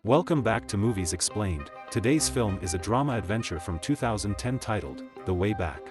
Welcome back to Movies Explained. Today's film is a drama adventure from 2010 titled, The Way Back.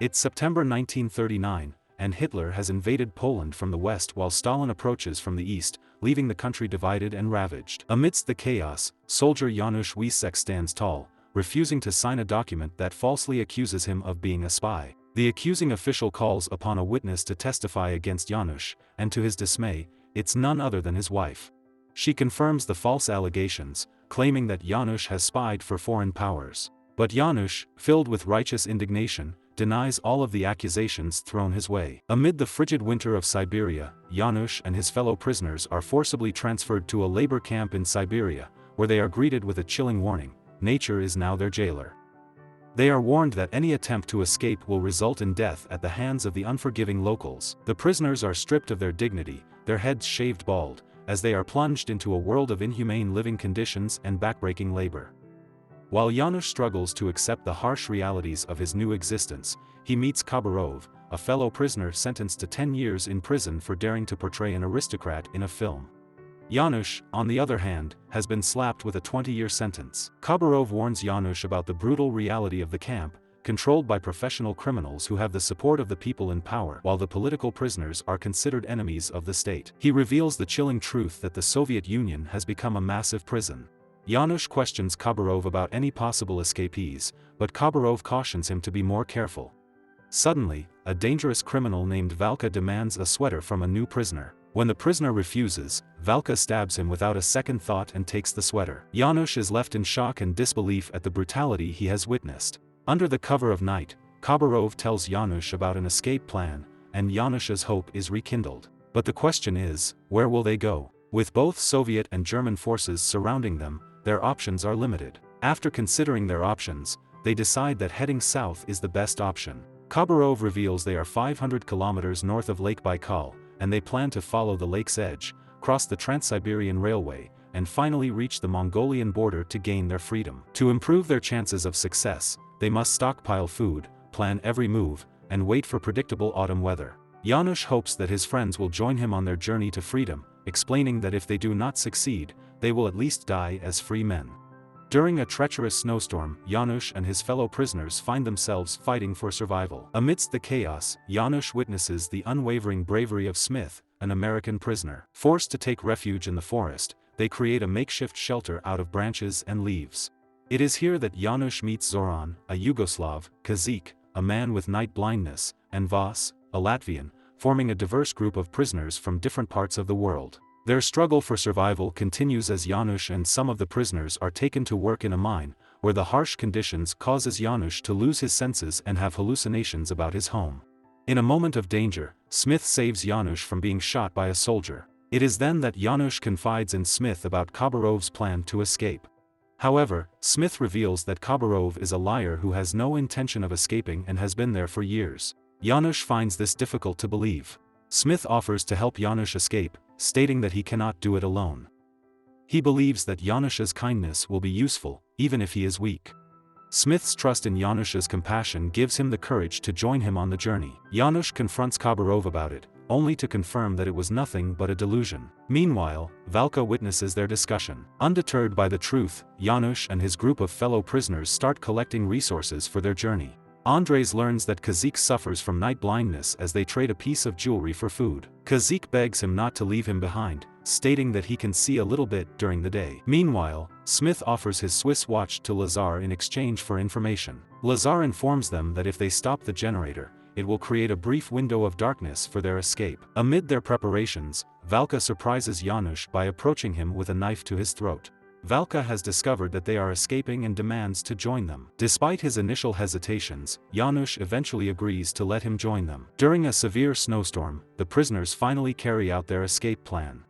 It's September 1939, and Hitler has invaded Poland from the west while Stalin approaches from the east, leaving the country divided and ravaged. Amidst the chaos, soldier Janusz stands tall, refusing to sign a document that falsely accuses him of being a spy. The accusing official calls upon a witness to testify against Janusz, and to his dismay, it's none other than his wife. She confirms the false allegations, claiming that Janusz has spied for foreign powers. But Janusz, filled with righteous indignation, denies all of the accusations thrown his way. Amid the frigid winter of Siberia, Janusz and his fellow prisoners are forcibly transferred to a labor camp in Siberia, where they are greeted with a chilling warning: nature is now their jailer. They are warned that any attempt to escape will result in death at the hands of the unforgiving locals. The prisoners are stripped of their dignity, their heads shaved bald, as they are plunged into a world of inhumane living conditions and backbreaking labor. While Janusz struggles to accept the harsh realities of his new existence, he meets Khabarov, a fellow prisoner sentenced to 10 years in prison for daring to portray an aristocrat in a film. Janusz, on the other hand, has been slapped with a 20-year sentence. Khabarov warns Janusz about the brutal reality of the camp, controlled by professional criminals who have the support of the people in power, while the political prisoners are considered enemies of the state. He reveals the chilling truth that the Soviet Union has become a massive prison. Janusz questions Khabarov about any possible escapees, but Khabarov cautions him to be more careful. Suddenly, a dangerous criminal named Valka demands a sweater from a new prisoner. When the prisoner refuses, Valka stabs him without a second thought and takes the sweater. Janusz is left in shock and disbelief at the brutality he has witnessed. Under the cover of night, Khabarov tells Janusz about an escape plan, and Janusz's hope is rekindled. But the question is, where will they go? With both Soviet and German forces surrounding them, their options are limited. After considering their options, they decide that heading south is the best option. Khabarov reveals they are 500 kilometers north of Lake Baikal, and they plan to follow the lake's edge, cross the Trans-Siberian Railway, and finally reach the Mongolian border to gain their freedom. To improve their chances of success, they must stockpile food, plan every move, and wait for predictable autumn weather. Janusz hopes that his friends will join him on their journey to freedom, explaining that if they do not succeed, they will at least die as free men. During a treacherous snowstorm, Janusz and his fellow prisoners find themselves fighting for survival. Amidst the chaos, Janusz witnesses the unwavering bravery of Smith, an American prisoner. Forced to take refuge in the forest, they create a makeshift shelter out of branches and leaves. It is here that Janusz meets Zoran, a Yugoslav, Kazik, a man with night blindness, and Vas, a Latvian, forming a diverse group of prisoners from different parts of the world. Their struggle for survival continues as Janusz and some of the prisoners are taken to work in a mine, where the harsh conditions causes Janusz to lose his senses and have hallucinations about his home. In a moment of danger, Smith saves Janusz from being shot by a soldier. It is then that Janusz confides in Smith about Khabarov's plan to escape. However, Smith reveals that Khabarov is a liar who has no intention of escaping and has been there for years. Janusz finds this difficult to believe. Smith offers to help Janusz escape, stating that he cannot do it alone. He believes that Janusz's kindness will be useful, even if he is weak. Smith's trust in Janusz's compassion gives him the courage to join him on the journey. Janusz confronts Khabarov about it, only to confirm that it was nothing but a delusion. Meanwhile, Valka witnesses their discussion. Undeterred by the truth, Janusz and his group of fellow prisoners start collecting resources for their journey. Andres learns that Kazik suffers from night blindness as they trade a piece of jewelry for food. Kazik begs him not to leave him behind, stating that he can see a little bit during the day. Meanwhile, Smith offers his Swiss watch to Lazar in exchange for information. Lazar informs them that if they stop the generator, it will create a brief window of darkness for their escape. Amid their preparations, Valka surprises Janusz by approaching him with a knife to his throat. Valka has discovered that they are escaping and demands to join them. Despite his initial hesitations, Janusz eventually agrees to let him join them. During a severe snowstorm, the prisoners finally carry out their escape plan.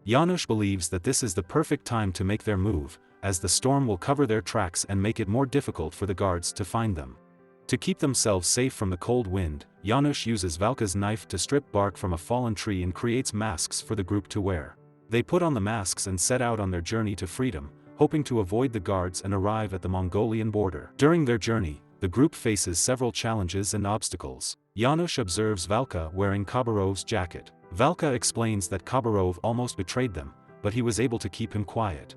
Janusz believes that this is the perfect time to make their move, as the storm will cover their tracks and make it more difficult for the guards to find them. To keep themselves safe from the cold wind, Janusz uses Valka's knife to strip bark from a fallen tree and creates masks for the group to wear. They put on the masks and set out on their journey to freedom, hoping to avoid the guards and arrive at the Mongolian border. During their journey, the group faces several challenges and obstacles. Janusz observes Valka wearing Khabarov's jacket. Valka explains that Khabarov almost betrayed them, but he was able to keep him quiet.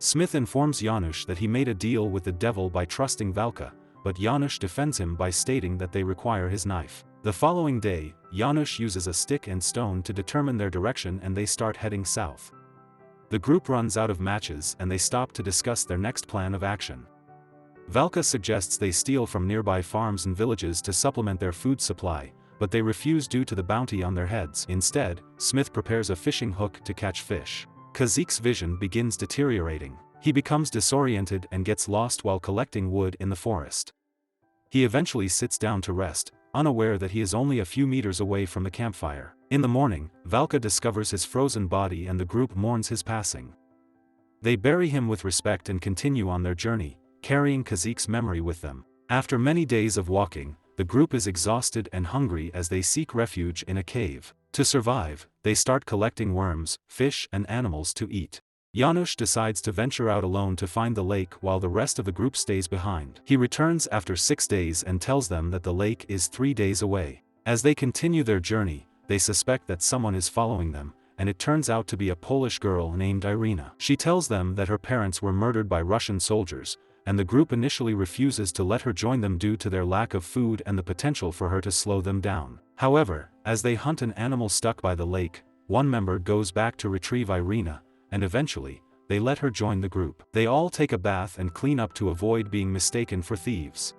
Smith informs Janusz that he made a deal with the devil by trusting Valka, but Janusz defends him by stating that they require his knife. The following day, Janusz uses a stick and stone to determine their direction and they start heading south. The group runs out of matches and they stop to discuss their next plan of action. Valka suggests they steal from nearby farms and villages to supplement their food supply, but they refuse due to the bounty on their heads. Instead, Smith prepares a fishing hook to catch fish. Kazik's vision begins deteriorating. He becomes disoriented and gets lost while collecting wood in the forest. He eventually sits down to rest, unaware that he is only a few meters away from the campfire. In the morning, Valka discovers his frozen body and the group mourns his passing. They bury him with respect and continue on their journey, carrying Kazik's memory with them. After many days of walking, the group is exhausted and hungry as they seek refuge in a cave. To survive, they start collecting worms, fish and animals to eat. Janusz decides to venture out alone to find the lake while the rest of the group stays behind. He returns after 6 days and tells them that the lake is 3 days away. As they continue their journey, they suspect that someone is following them, and it turns out to be a Polish girl named Irina. She tells them that her parents were murdered by Russian soldiers, and the group initially refuses to let her join them due to their lack of food and the potential for her to slow them down. However, as they hunt an animal stuck by the lake, one member goes back to retrieve Irina, and eventually, they let her join the group. They all take a bath and clean up to avoid being mistaken for thieves.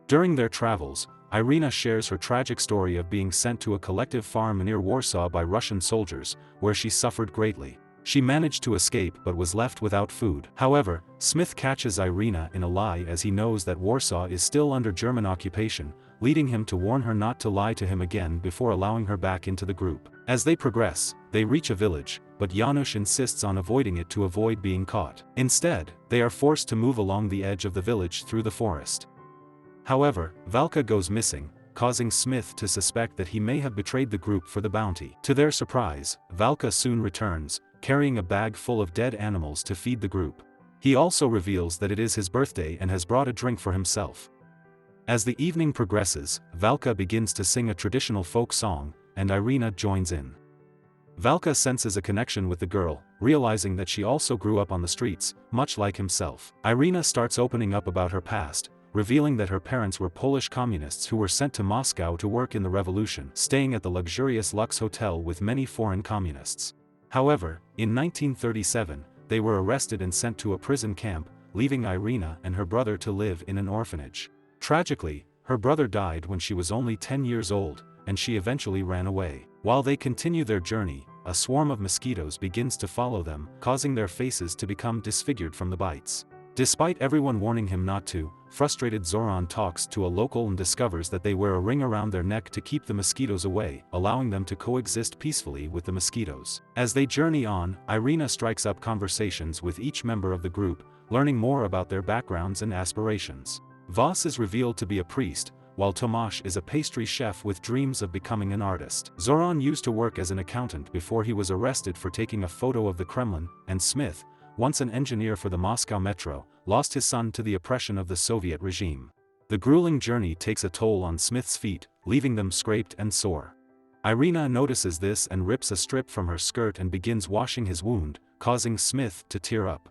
During their travels, Irina shares her tragic story of being sent to a collective farm near Warsaw by Russian soldiers, where she suffered greatly. She managed to escape but was left without food. However, Smith catches Irina in a lie as he knows that Warsaw is still under German occupation, leading him to warn her not to lie to him again before allowing her back into the group. As they progress, they reach a village, but Janusz insists on avoiding it to avoid being caught. Instead, they are forced to move along the edge of the village through the forest. However, Valka goes missing, causing Smith to suspect that he may have betrayed the group for the bounty. To their surprise, Valka soon returns, carrying a bag full of dead animals to feed the group. He also reveals that it is his birthday and has brought a drink for himself. As the evening progresses, Valka begins to sing a traditional folk song, and Irina joins in. Valka senses a connection with the girl, realizing that she also grew up on the streets, much like himself. Irina starts opening up about her past, revealing that her parents were Polish communists who were sent to Moscow to work in the revolution, staying at the luxurious Lux Hotel with many foreign communists. However, in 1937, they were arrested and sent to a prison camp, leaving Irina and her brother to live in an orphanage. Tragically, her brother died when she was only 10 years old, and she eventually ran away. While they continue their journey, a swarm of mosquitoes begins to follow them, causing their faces to become disfigured from the bites. Despite everyone warning him not to, frustrated Zoran talks to a local and discovers that they wear a ring around their neck to keep the mosquitoes away, allowing them to coexist peacefully with the mosquitoes. As they journey on, Irina strikes up conversations with each member of the group, learning more about their backgrounds and aspirations. Vas is revealed to be a priest, while Tomasz is a pastry chef with dreams of becoming an artist. Zoran used to work as an accountant before he was arrested for taking a photo of the Kremlin, and Smith, once an engineer for the Moscow Metro, lost his son to the oppression of the Soviet regime. The grueling journey takes a toll on Smith's feet, leaving them scraped and sore. Irina notices this and rips a strip from her skirt and begins washing his wound, causing Smith to tear up.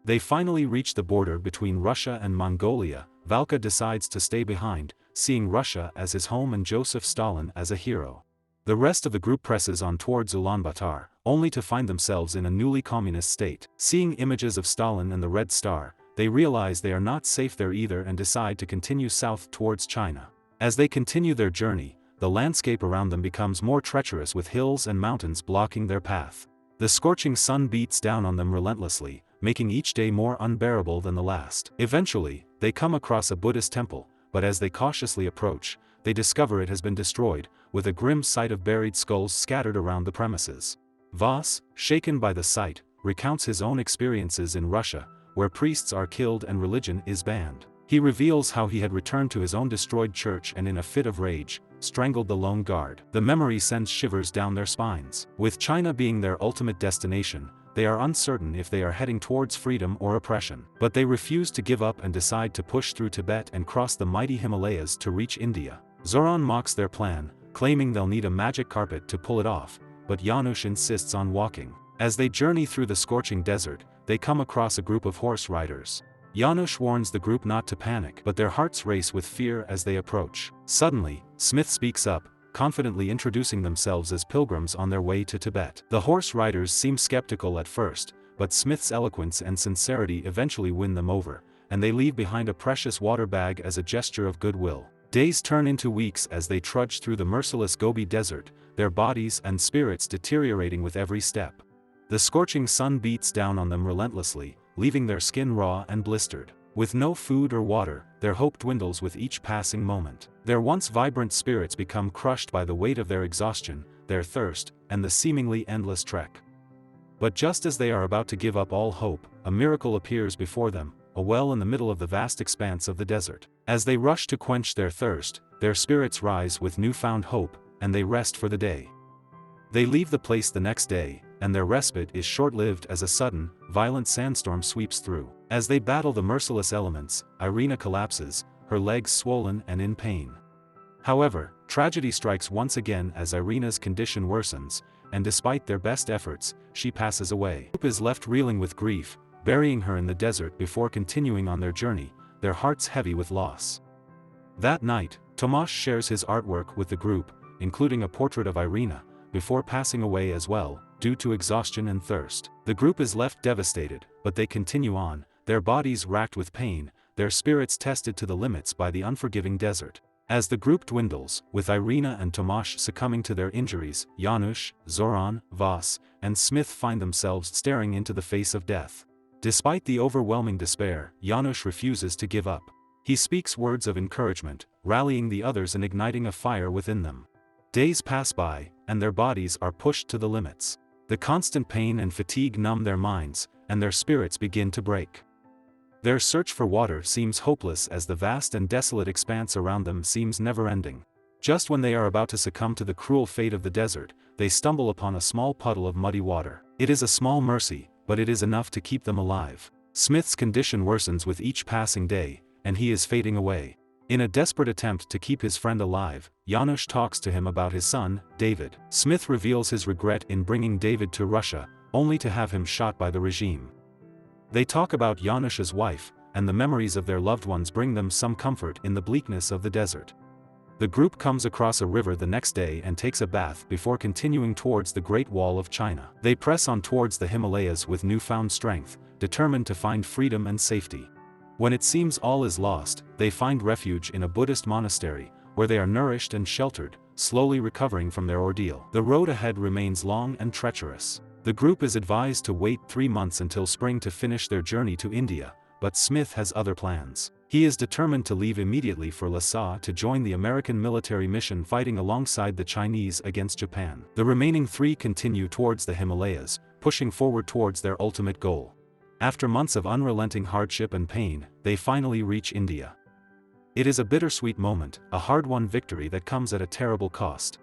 They finally reach the border between Russia and Mongolia. Valka decides to stay behind, seeing Russia as his home and Joseph Stalin as a hero. The rest of the group presses on towards Ulaanbaatar, only to find themselves in a newly communist state. Seeing images of Stalin and the Red Star, they realize they are not safe there either and decide to continue south towards China. As they continue their journey, the landscape around them becomes more treacherous with hills and mountains blocking their path. The scorching sun beats down on them relentlessly, making each day more unbearable than the last. Eventually, they come across a Buddhist temple, but as they cautiously approach, they discover it has been destroyed, with a grim sight of buried skulls scattered around the premises. Vas, shaken by the sight, recounts his own experiences in Russia, where priests are killed and religion is banned. He reveals how he had returned to his own destroyed church and in a fit of rage, strangled the lone guard. The memory sends shivers down their spines. With China being their ultimate destination, they are uncertain if they are heading towards freedom or oppression. But they refuse to give up and decide to push through Tibet and cross the mighty Himalayas to reach India. Zoran mocks their plan, claiming they'll need a magic carpet to pull it off, but Janusz insists on walking. As they journey through the scorching desert, they come across a group of horse riders. Janusz warns the group not to panic, but their hearts race with fear as they approach. Suddenly, Smith speaks up, confidently introducing themselves as pilgrims on their way to Tibet. The horse riders seem skeptical at first, but Smith's eloquence and sincerity eventually win them over, and they leave behind a precious water bag as a gesture of goodwill. Days turn into weeks as they trudge through the merciless Gobi Desert, their bodies and spirits deteriorating with every step. The scorching sun beats down on them relentlessly, leaving their skin raw and blistered. With no food or water, their hope dwindles with each passing moment. Their once vibrant spirits become crushed by the weight of their exhaustion, their thirst, and the seemingly endless trek. But just as they are about to give up all hope, a miracle appears before them, a well in the middle of the vast expanse of the desert. As they rush to quench their thirst, their spirits rise with newfound hope, and they rest for the day. They leave the place the next day, and their respite is short-lived as a sudden, violent sandstorm sweeps through. As they battle the merciless elements, Irina collapses, her legs swollen and in pain. However, tragedy strikes once again as Irina's condition worsens, and despite their best efforts, she passes away. The group is left reeling with grief, burying her in the desert before continuing on their journey, their hearts heavy with loss. That night, Tomasz shares his artwork with the group, including a portrait of Irina, before passing away as well, due to exhaustion and thirst. The group is left devastated, but they continue on, their bodies racked with pain, their spirits tested to the limits by the unforgiving desert. As the group dwindles, with Irina and Tomasz succumbing to their injuries, Janusz, Zoran, Vas, and Smith find themselves staring into the face of death. Despite the overwhelming despair, Janusz refuses to give up. He speaks words of encouragement, rallying the others and igniting a fire within them. Days pass by, and their bodies are pushed to the limits. The constant pain and fatigue numb their minds, and their spirits begin to break. Their search for water seems hopeless as the vast and desolate expanse around them seems never-ending. Just when they are about to succumb to the cruel fate of the desert, they stumble upon a small puddle of muddy water. It is a small mercy, but it is enough to keep them alive. Smith's condition worsens with each passing day, and he is fading away. In a desperate attempt to keep his friend alive, Janusz talks to him about his son, David. Smith reveals his regret in bringing David to Russia, only to have him shot by the regime. They talk about Janusz's wife, and the memories of their loved ones bring them some comfort in the bleakness of the desert. The group comes across a river the next day and takes a bath before continuing towards the Great Wall of China. They press on towards the Himalayas with newfound strength, determined to find freedom and safety. When it seems all is lost, they find refuge in a Buddhist monastery, where they are nourished and sheltered, slowly recovering from their ordeal. The road ahead remains long and treacherous. The group is advised to wait 3 months until spring to finish their journey to India, but Smith has other plans. He is determined to leave immediately for Lhasa to join the American military mission fighting alongside the Chinese against Japan. The remaining 3 continue towards the Himalayas, pushing forward towards their ultimate goal. After months of unrelenting hardship and pain, they finally reach India. It is a bittersweet moment, a hard-won victory that comes at a terrible cost.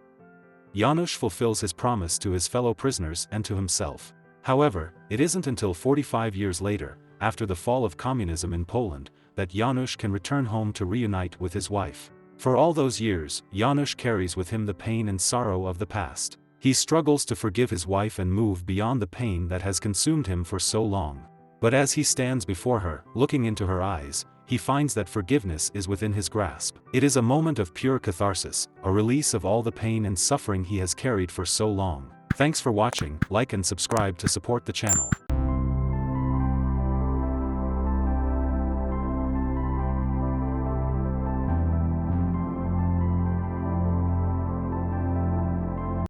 Janusz fulfills his promise to his fellow prisoners and to himself. However, it isn't until 45 years later, after the fall of communism in Poland, that Janusz can return home to reunite with his wife. For all those years, Janusz carries with him the pain and sorrow of the past. He struggles to forgive his wife and move beyond the pain that has consumed him for so long. But as he stands before her, looking into her eyes, he finds that forgiveness is within his grasp. It is a moment of pure catharsis, a release of all the pain and suffering he has carried for so long. Thanks for watching, like and subscribe to support the channel.